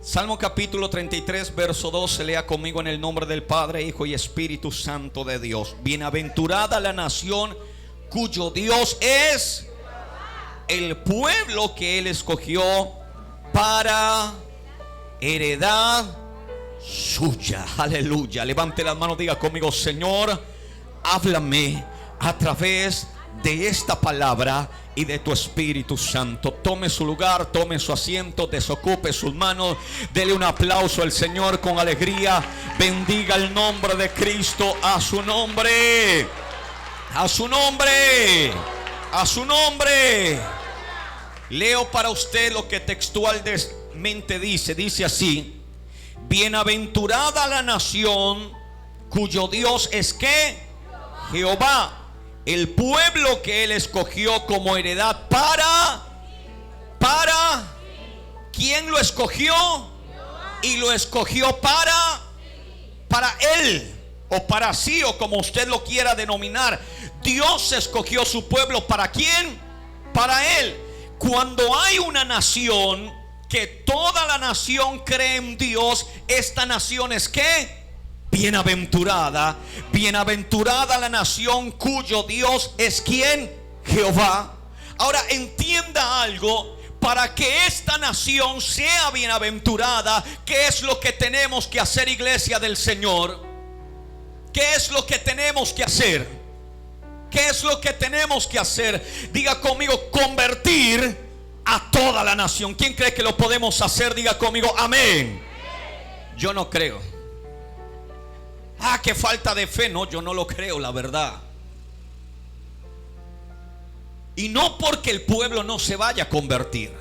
Salmo capítulo 33, verso 12. Lea conmigo en el nombre del Padre, Hijo y Espíritu Santo de Dios. Bienaventurada la nación cuyo Dios es el pueblo que Él escogió para heredad suya. Aleluya. Levante las manos, diga conmigo: Señor, háblame a través de esta palabra y de tu Espíritu Santo. Tome su lugar, tome su asiento, desocupe sus manos, dele un aplauso al Señor con alegría. Bendiga el nombre de Cristo. A su nombre, a su nombre, a su nombre. Leo para usted lo que textualmente dice así: bienaventurada la nación cuyo Dios es ¿qué? Jehová, el pueblo que Él escogió como heredad para ¿quién lo escogió? Y lo escogió para Él, o para sí, o como usted lo quiera denominar. Dios escogió su pueblo ¿para quién? Para Él. Cuando hay una nación que toda la nación cree en Dios, esta nación es ¿qué? Bienaventurada. Bienaventurada la nación cuyo Dios es ¿quién? Jehová. Ahora entienda algo: para que esta nación sea bienaventurada, ¿qué es lo que tenemos que hacer, iglesia del Señor? ¿Qué es lo que tenemos que hacer? ¿Qué es lo que tenemos que hacer? Diga conmigo: convertir a toda la nación. ¿Quién cree que lo podemos hacer? Diga conmigo: amén. Yo no creo. Qué falta de fe. No, yo no lo creo, la verdad. Y no porque el pueblo no se vaya a convertir,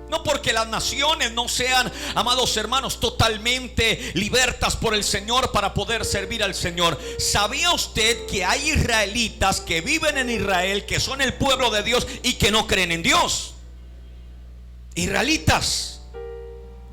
no porque las naciones no sean, amados hermanos, totalmente libertas por el Señor para poder servir al Señor. ¿Sabía usted que hay israelitas que viven en Israel, que son el pueblo de Dios y que no creen en Dios? Israelitas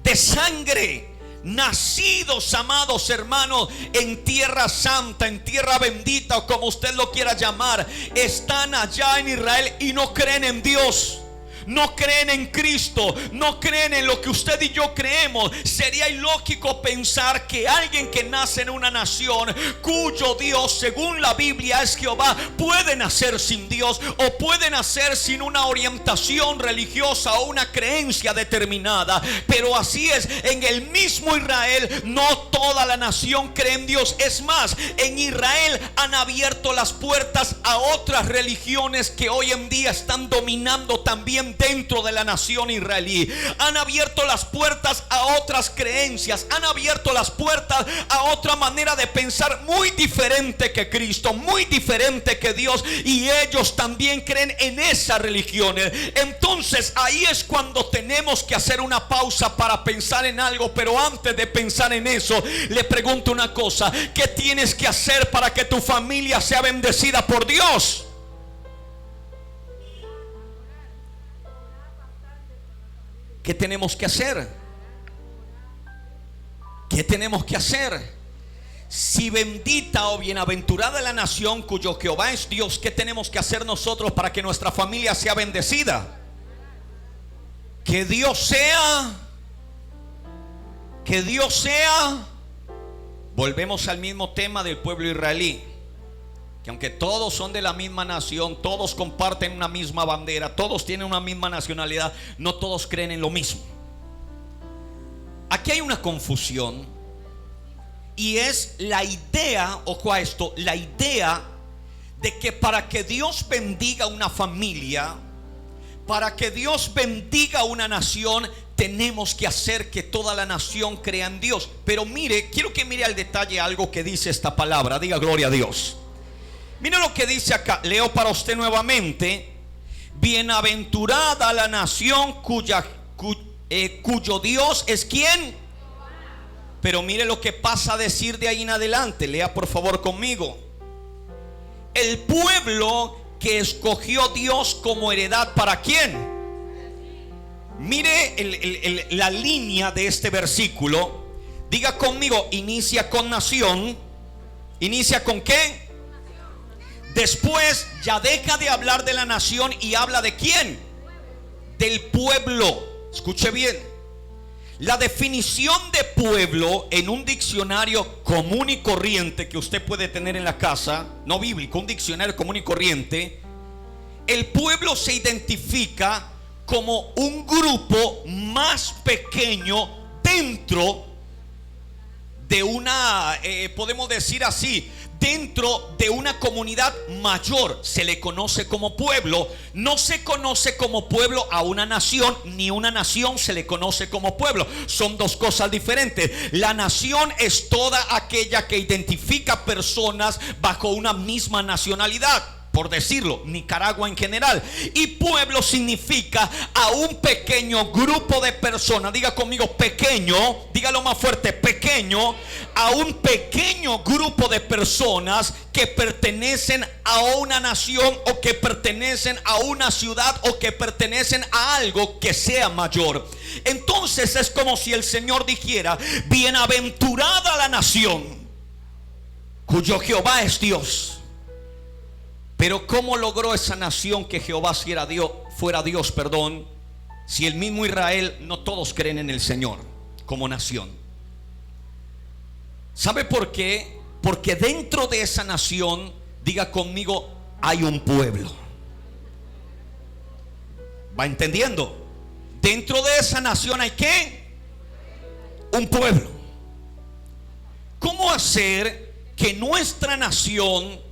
de sangre, nacidos, amados hermanos, en tierra santa, en tierra bendita, o como usted lo quiera llamar, están allá en Israel y no creen en Dios. No creen en Cristo, no creen en lo que usted y yo creemos. Sería ilógico pensar que alguien que nace en una nación cuyo Dios, según la Biblia, es Jehová, puede nacer sin Dios, o puede nacer sin una orientación religiosa o una creencia determinada. Pero así es, en el mismo Israel no toda la nación cree en Dios. Es más, en Israel han abierto las puertas a otras religiones que hoy en día están dominando también dentro de la nación israelí. Han abierto las puertas a otras creencias, han abierto las puertas a otra manera de pensar muy diferente que Cristo, muy diferente que Dios, y ellos también creen en esas religiones. Entonces ahí es cuando tenemos que hacer una pausa para pensar en algo. Pero antes de pensar en eso, le pregunto una cosa: ¿qué tienes que hacer para que tu familia sea bendecida por Dios? ¿Qué tenemos que hacer? ¿Qué tenemos que hacer? Si bendita o bienaventurada la nación cuyo Jehová es Dios, ¿qué tenemos que hacer nosotros para que nuestra familia sea bendecida? Que Dios sea, volvemos al mismo tema del pueblo israelí, que aunque todos son de la misma nación, todos comparten una misma bandera, todos tienen una misma nacionalidad, no todos creen en lo mismo. Aquí hay una confusión, y es la idea, ojo a esto, la idea de que para que Dios bendiga una familia, para que Dios bendiga una nación, tenemos que hacer que toda la nación crea en Dios. Pero mire, quiero que mire al detalle algo que dice esta palabra. Diga gloria a Dios. Mira lo que dice acá, leo para usted nuevamente: bienaventurada la nación cuyo Dios es ¿quién? Pero mire lo que pasa a decir de ahí en adelante. Lea por favor conmigo: el pueblo que escogió Dios como heredad ¿para quién? Mire la línea de este versículo. Diga conmigo: inicia con nación. ¿Inicia con qué? Después ya deja de hablar de la nación y habla ¿de quién? Del pueblo. Escuche bien. La definición de pueblo en un diccionario común y corriente que usted puede tener en la casa, no bíblico, un diccionario común y corriente, el pueblo se identifica como un grupo más pequeño dentro de una, podemos decir así, dentro de una comunidad mayor. Se le conoce como pueblo. No se conoce como pueblo a una nación, ni una nación se le conoce como pueblo. Son dos cosas diferentes. La nación es toda aquella que identifica personas bajo una misma nacionalidad, por decirlo, Nicaragua en general. Y pueblo significa a un pequeño grupo de personas. Diga conmigo pequeño, dígalo más fuerte, pequeño. A un pequeño grupo de personas que pertenecen a una nación, o que pertenecen a una ciudad, o que pertenecen a algo que sea mayor. Entonces es como si el Señor dijera: bienaventurada la nación cuyo Jehová es Dios. Pero ¿cómo logró esa nación que Jehová fuera Dios, si el mismo Israel no todos creen en el Señor como nación? ¿Sabe por qué? Porque dentro de esa nación, diga conmigo, hay un pueblo. ¿Va entendiendo? Dentro de esa nación hay ¿qué? Un pueblo. ¿Cómo hacer que nuestra nación,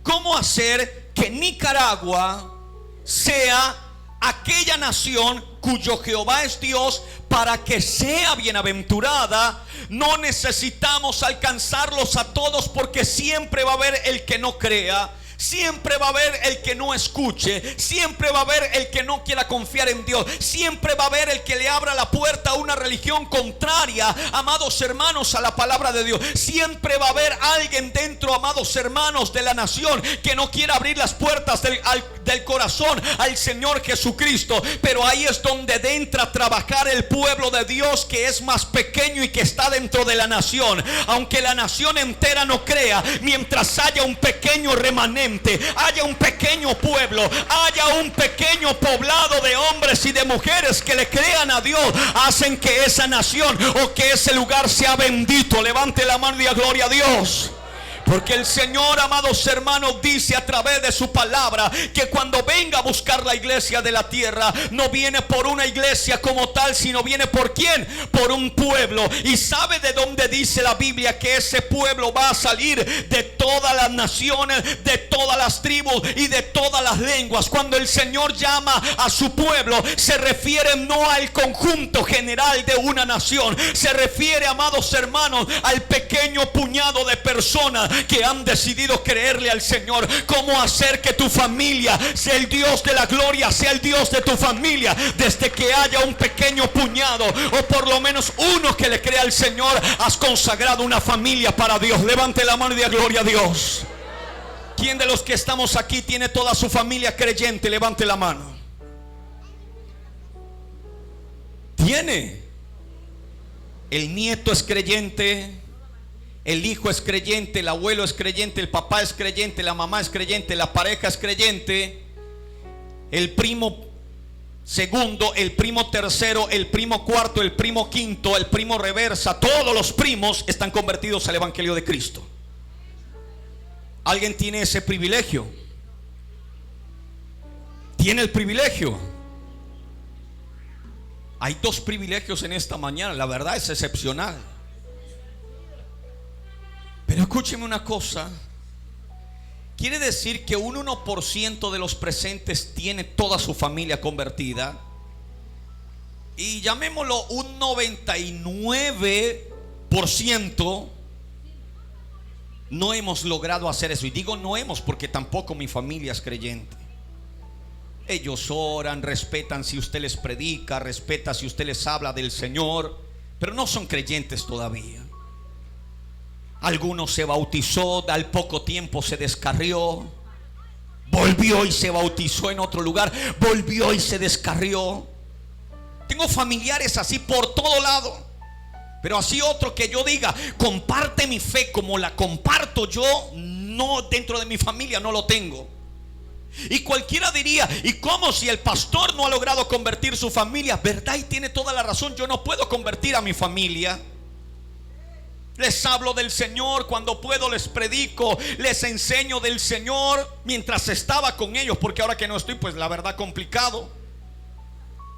cómo hacer que Nicaragua sea aquella nación cuyo Jehová es Dios? Para que sea bienaventurada, no necesitamos alcanzarlos a todos, porque siempre va a haber el que no crea. Siempre va a haber el que no escuche. Siempre va a haber el que no quiera confiar en Dios. Siempre va a haber el que le abra la puerta a una religión contraria, amados hermanos, a la palabra de Dios. Siempre va a haber alguien dentro, amados hermanos, de la nación que no quiera abrir las puertas del corazón al Señor Jesucristo. Pero ahí es donde entra a trabajar el pueblo de Dios, que es más pequeño y que está dentro de la nación. Aunque la nación entera no crea, mientras haya un pequeño remanente, haya un pequeño pueblo, haya un pequeño poblado de hombres y de mujeres que le crean a Dios, hacen que esa nación o que ese lugar sea bendito. Levante la mano y diga gloria a Dios. Porque el Señor, amados hermanos, dice a través de su palabra que cuando venga a buscar la iglesia de la tierra, no viene por una iglesia como tal, sino viene por ¿quién? Por un pueblo. Y sabe de dónde dice la Biblia que ese pueblo va a salir: de todas las naciones, de todas las tribus y de todas las lenguas. Cuando el Señor llama a su pueblo, se refiere no al conjunto general de una nación, se refiere, amados hermanos, al pequeño puñado de personas que han decidido creerle al Señor. ¿Cómo hacer que tu familia sea el Dios de la gloria, sea el Dios de tu familia? Desde que haya un pequeño puñado, o por lo menos uno que le crea al Señor, has consagrado una familia para Dios. Levante la mano y diga gloria a Dios. ¿Quién de los que estamos aquí tiene toda su familia creyente? Levante la mano. ¿Tiene? El nieto es creyente, el hijo es creyente, el abuelo es creyente, el papá es creyente, la mamá es creyente, la pareja es creyente, el primo segundo, el primo tercero, el primo cuarto, el primo quinto, el primo reversa, todos los primos están convertidos al evangelio de Cristo. ¿Alguien tiene ese privilegio? ¿Tiene el privilegio? Hay dos privilegios en esta mañana, la verdad es excepcional. Pero escúcheme una cosa. Quiere decir que un 1% de los presentes tiene toda su familia convertida, y llamémoslo un 99% no hemos logrado hacer eso. Y digo no hemos porque tampoco mi familia es creyente. Ellos oran, respetan si usted les predica, respeta si usted les habla del Señor, pero no son creyentes todavía. Algunos se bautizó, al poco tiempo se descarrió, volvió y se bautizó en otro lugar, volvió y se descarrió. Tengo familiares así por todo lado. Pero así otro que yo diga, comparte mi fe como la comparto yo, no, dentro de mi familia no lo tengo. Y cualquiera diría, ¿y cómo si el pastor no ha logrado convertir su familia? ¿Verdad? Y tiene toda la razón. Yo no puedo convertir a mi familia. Les hablo del Señor cuando puedo, les predico, les enseño del Señor mientras estaba con ellos, porque ahora que no estoy, pues la verdad complicado.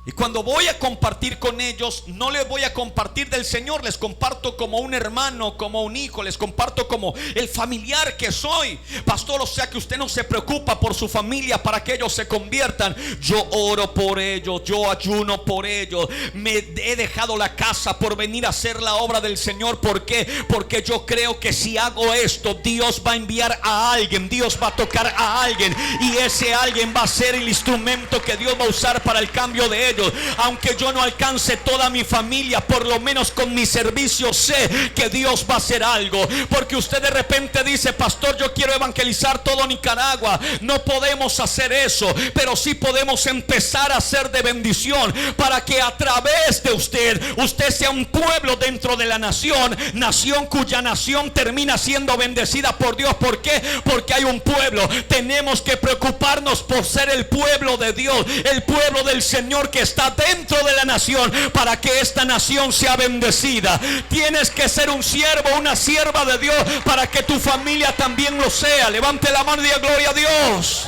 Y cuando voy a compartir con ellos, no les voy a compartir del Señor, les comparto como un hermano, como un hijo, les comparto como el familiar que soy. Pastor, o sea que usted no se preocupa por su familia para que ellos se conviertan. Yo oro por ellos, yo ayuno por ellos. Me he dejado la casa por venir a hacer la obra del Señor. ¿Por qué? Porque yo creo que si hago esto, Dios va a enviar a alguien, Dios va a tocar a alguien, y ese alguien va a ser el instrumento que Dios va a usar para el cambio de ellos. Aunque yo no alcance toda mi familia, por lo menos con mi servicio sé que Dios va a hacer algo. Porque usted de repente dice, pastor, yo quiero evangelizar todo Nicaragua. No podemos hacer eso, pero sí podemos empezar a ser de bendición, para que a través de usted sea un pueblo dentro de la nación, nación cuya nación termina siendo bendecida por Dios. ¿Por qué? Porque hay un pueblo. Tenemos que preocuparnos por ser el pueblo de Dios, el pueblo del Señor que está dentro de la nación, para que esta nación sea bendecida. Tienes que ser un siervo, una sierva de Dios, para que tu familia también lo sea. Levante la mano y diga gloria a Dios.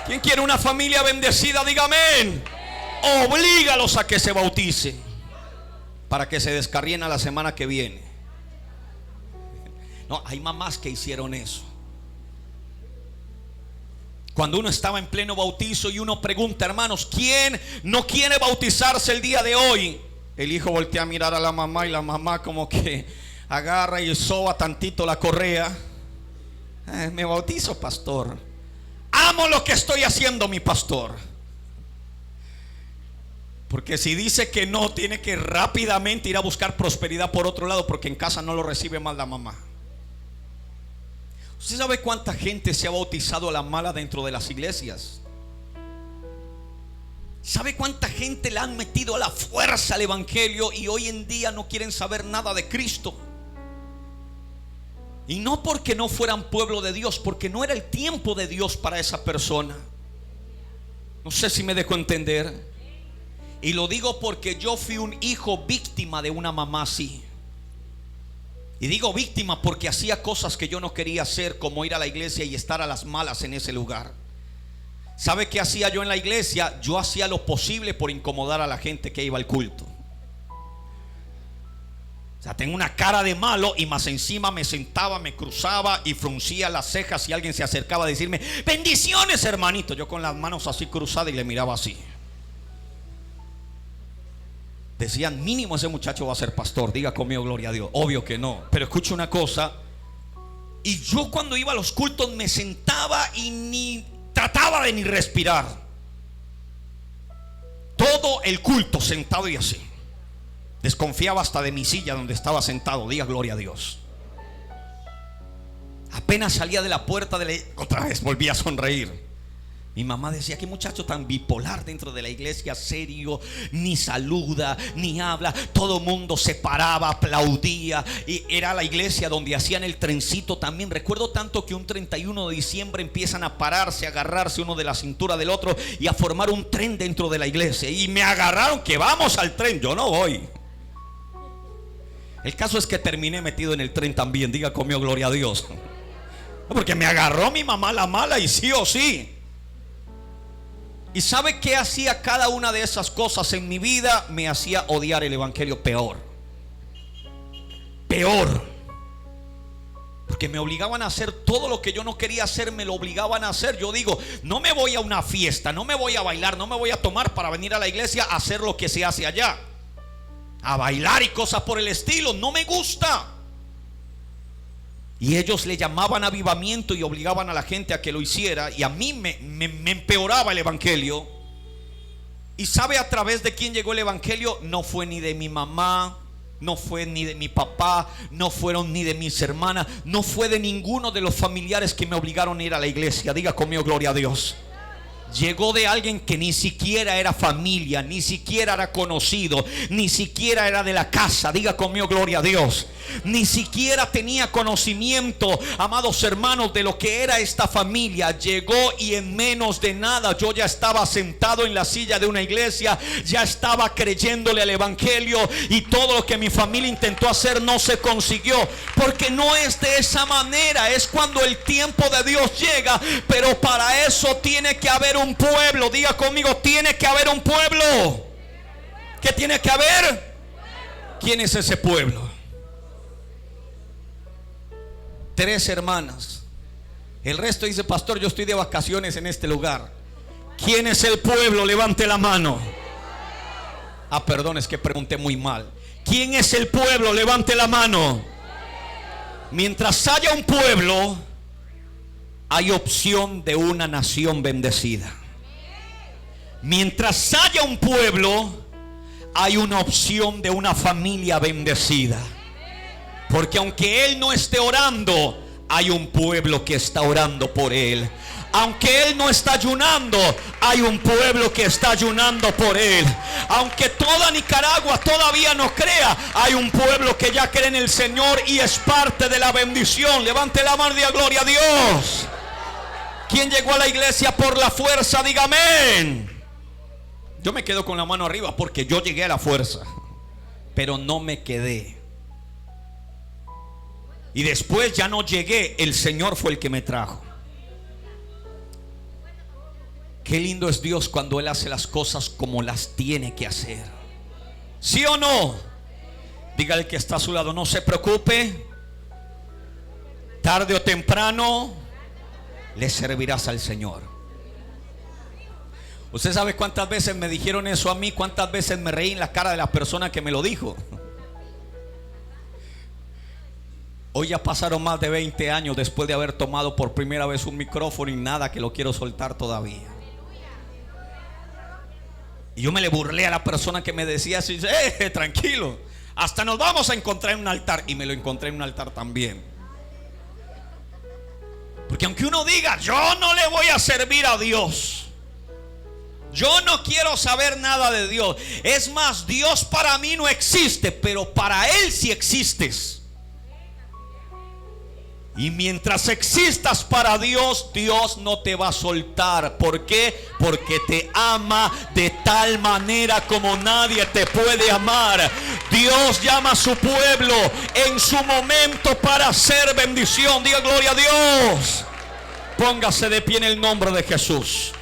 ¿Quién quiere una familia bendecida? Diga amén. Oblígalos a que se bauticen, para que se descarríen a la semana que viene. No, hay mamás que hicieron eso. Cuando uno estaba en pleno bautizo y uno pregunta, hermanos, ¿quién no quiere bautizarse el día de hoy? El hijo voltea a mirar a la mamá y la mamá como que agarra y soba tantito la correa. Me bautizo, pastor. Amo lo que estoy haciendo, mi pastor. Porque si dice que no, tiene que rápidamente ir a buscar prosperidad por otro lado, porque en casa no lo recibe mal la mamá. ¿Usted sabe cuánta gente se ha bautizado a la mala dentro de las iglesias? ¿Sabe cuánta gente le han metido a la fuerza al evangelio y hoy en día no quieren saber nada de Cristo? Y no porque no fueran pueblo de Dios, porque no era el tiempo de Dios para esa persona. No sé si me dejo entender. Y lo digo porque yo fui un hijo víctima de una mamá así. Y digo víctima porque hacía cosas que yo no quería hacer, como ir a la iglesia y estar a las malas en ese lugar. ¿Sabe qué hacía yo en la iglesia? Yo hacía lo posible por incomodar a la gente que iba al culto. O sea, tengo una cara de malo y más encima me sentaba, me cruzaba y fruncía las cejas si alguien se acercaba a decirme bendiciones, hermanito. Yo con las manos así cruzadas y le miraba así. Decían, mínimo ese muchacho va a ser pastor. Diga conmigo gloria a Dios. Obvio que no, pero escuche una cosa. Y yo cuando iba a los cultos me sentaba y ni trataba de ni respirar. Todo el culto sentado y así. Desconfiaba hasta de mi silla donde estaba sentado. Diga gloria a Dios. Apenas salía de la puerta otra vez volvía a sonreír. Mi mamá decía, qué muchacho tan bipolar dentro de la iglesia, serio, ni saluda, ni habla. Todo mundo se paraba, aplaudía. Y era la iglesia donde hacían el trencito también. Recuerdo tanto que un 31 de diciembre empiezan a pararse, a agarrarse uno de la cintura del otro y a formar un tren dentro de la iglesia. Y me agarraron que vamos al tren, yo no voy. El caso es que terminé metido en el tren también. Diga conmigo gloria a Dios. Porque me agarró mi mamá la mala y sí o sí. ¿Y sabe qué hacía cada una de esas cosas en mi vida? Me hacía odiar el evangelio peor. Peor. Porque me obligaban a hacer todo lo que yo no quería hacer, me lo obligaban a hacer. Yo digo, no me voy a una fiesta, no me voy a bailar, no me voy a tomar para venir a la iglesia a hacer lo que se hace allá. A bailar y cosas por el estilo, no me gusta. Y ellos le llamaban avivamiento y obligaban a la gente a que lo hiciera. Y a mí me empeoraba el evangelio. ¿Y sabe a través de quién llegó el evangelio? No fue ni de mi mamá, no fue ni de mi papá, no fueron ni de mis hermanas, no fue de ninguno de los familiares que me obligaron a ir a la iglesia. Diga conmigo gloria a Dios. Llegó de alguien que ni siquiera era familia, ni siquiera era conocido, ni siquiera era de la casa. Diga conmigo, gloria a Dios. Ni siquiera tenía conocimiento, amados hermanos, de lo que era esta familia. Llegó y en menos de nada yo ya estaba sentado en la silla de una iglesia, ya estaba creyéndole al evangelio, y todo lo que mi familia intentó hacer no se consiguió, porque no es de esa manera. Es cuando el tiempo de Dios llega, pero para eso tiene que haber un pueblo. Diga conmigo, tiene que haber un pueblo. ¿Qué tiene que haber? ¿Quién es ese pueblo? 3 hermanas. El resto dice: pastor, yo estoy de vacaciones en este lugar. ¿Quién es el pueblo? Levante la mano. Ah, perdón, es que pregunté muy mal. ¿Quién es el pueblo? Levante la mano. Mientras haya un pueblo, hay opción de una nación bendecida. Mientras haya un pueblo, hay una opción de una familia bendecida. Porque aunque él no esté orando, hay un pueblo que está orando por él. Aunque él no está ayunando, hay un pueblo que está ayunando por él. Aunque toda Nicaragua todavía no crea, hay un pueblo que ya cree en el Señor y es parte de la bendición. Levante la mano y diga: gloria a Dios. ¿Quién llegó a la iglesia por la fuerza? Diga amén. Yo me quedo con la mano arriba porque yo llegué a la fuerza, pero no me quedé. Y después ya no llegué, el Señor fue el que me trajo. Qué lindo es Dios cuando Él hace las cosas como las tiene que hacer. ¿Sí o no? Diga al que está a su lado: no se preocupe, tarde o temprano le servirás al Señor. ¿Usted sabe cuántas veces me dijeron eso a mí? ¿Cuántas veces me reí en la cara de la persona que me lo dijo? Hoy ya pasaron más de 20 años después de haber tomado por primera vez un micrófono, y nada que lo quiero soltar todavía. Y yo me le burlé a la persona que me decía así: tranquilo, hasta nos vamos a encontrar en un altar. Y me lo encontré en un altar también. Porque aunque uno diga: yo no le voy a servir a Dios, yo no quiero saber nada de Dios, es más, Dios para mí no existe, pero para Él sí existes. Y mientras existas para Dios, Dios no te va a soltar. ¿Por qué? Porque te ama de tal manera como nadie te puede amar. Dios llama a su pueblo en su momento para hacer bendición. Diga gloria a Dios. Póngase de pie en el nombre de Jesús.